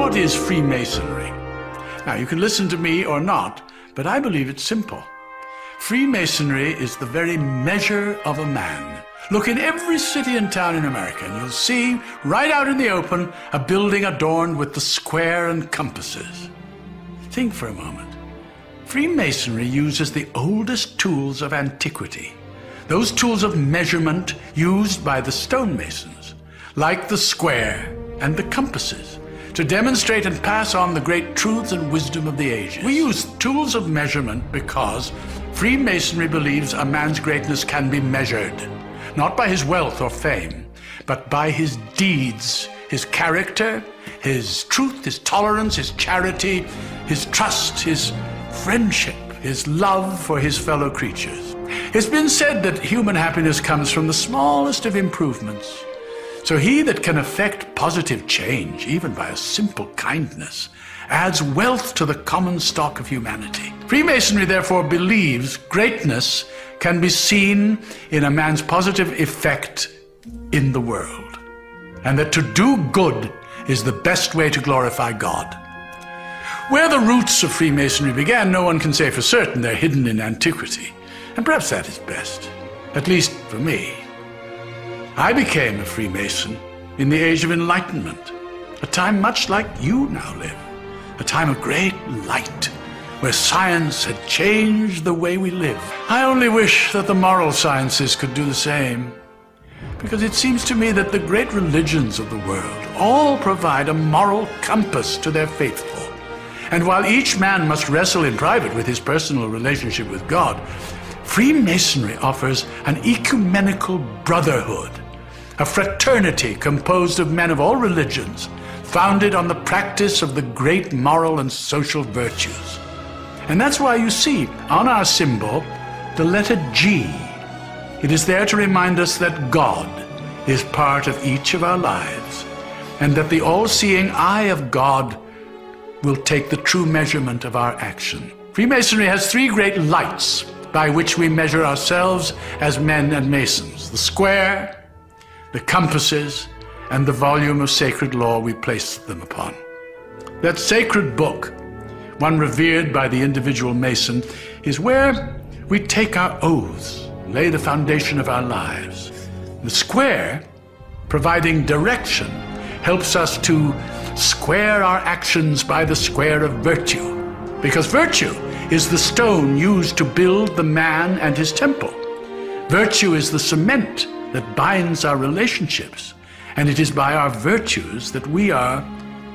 What is Freemasonry? Now, you can listen to me or not, but I believe it's simple. Freemasonry is the very measure of a man. Look in every city and town in America, and you'll see, right out in the open, a building adorned with the square and compasses. Think for a moment. Freemasonry uses the oldest tools of antiquity, those tools of measurement used by the stonemasons, like the square and the compasses, to demonstrate and pass on the great truths and wisdom of the ages. We use tools of measurement because Freemasonry believes a man's greatness can be measured, not by his wealth or fame, but by his deeds, his character, his truth, his tolerance, his charity, his trust, his friendship, his love for his fellow creatures. It's been said that human happiness comes from the smallest of improvements. So he that can effect positive change, even by a simple kindness, adds wealth to the common stock of humanity. Freemasonry therefore believes greatness can be seen in a man's positive effect in the world, and that to do good is the best way to glorify God. Where the roots of Freemasonry began, no one can say for certain. They're hidden in antiquity, and perhaps that is best, at least for me. I became a Freemason in the Age of Enlightenment, a time much like you now live, a time of great light, where science had changed the way we live. I only wish that the moral sciences could do the same, because it seems to me that the great religions of the world all provide a moral compass to their faithful. And while each man must wrestle in private with his personal relationship with God, Freemasonry offers an ecumenical brotherhood, a fraternity composed of men of all religions, founded on the practice of the great moral and social virtues. And that's why you see on our symbol the letter G. It is there to remind us that God is part of each of our lives, and that the all-seeing eye of God will take the true measurement of our action. Freemasonry has three great lights by which we measure ourselves as men and masons: the square, the compasses, and the volume of sacred law we place them upon. That sacred book, one revered by the individual mason, is where we take our oaths, lay the foundation of our lives. The square, providing direction, helps us to square our actions by the square of virtue, because virtue is the stone used to build the man and his temple. Virtue is the cement that binds our relationships, and it is by our virtues that we are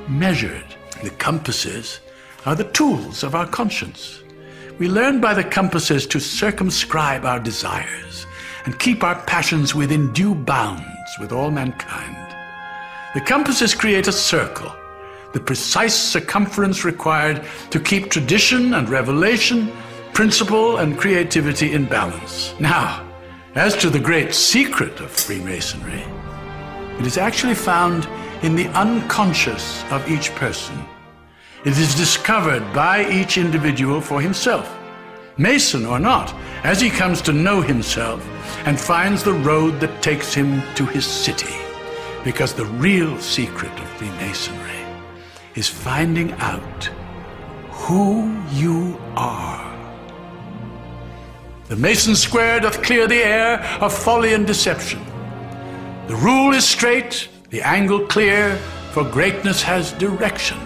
measured. The compasses are the tools of our conscience. We learn by the compasses to circumscribe our desires and keep our passions within due bounds with all mankind. The compasses create a circle, the precise circumference required to keep tradition and revelation, principle and creativity in balance. Now, as to the great secret of Freemasonry, it is actually found in the unconscious of each person. It is discovered by each individual for himself, Mason or not, as he comes to know himself and finds the road that takes him to his city. Because the real secret of Freemasonry is finding out who you are. The Mason square doth clear the air of folly and deception. The rule is straight, the angle clear, for greatness has direction.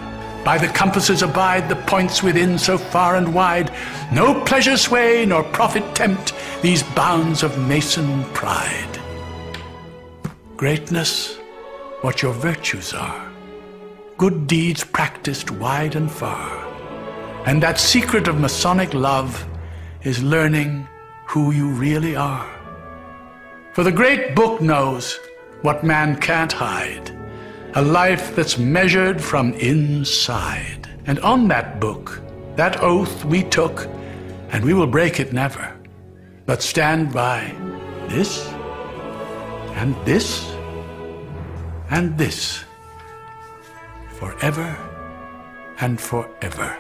By the compasses abide the points within so far and wide. No pleasure sway nor profit tempt these bounds of Mason pride. Greatness, what your virtues are, good deeds practiced wide and far. And that secret of Masonic love is learning who you really are. For the great book knows what man can't hide, a life that's measured from inside. And on that book, that oath we took, and we will break it never, but stand by this, and this, and this, forever and forever.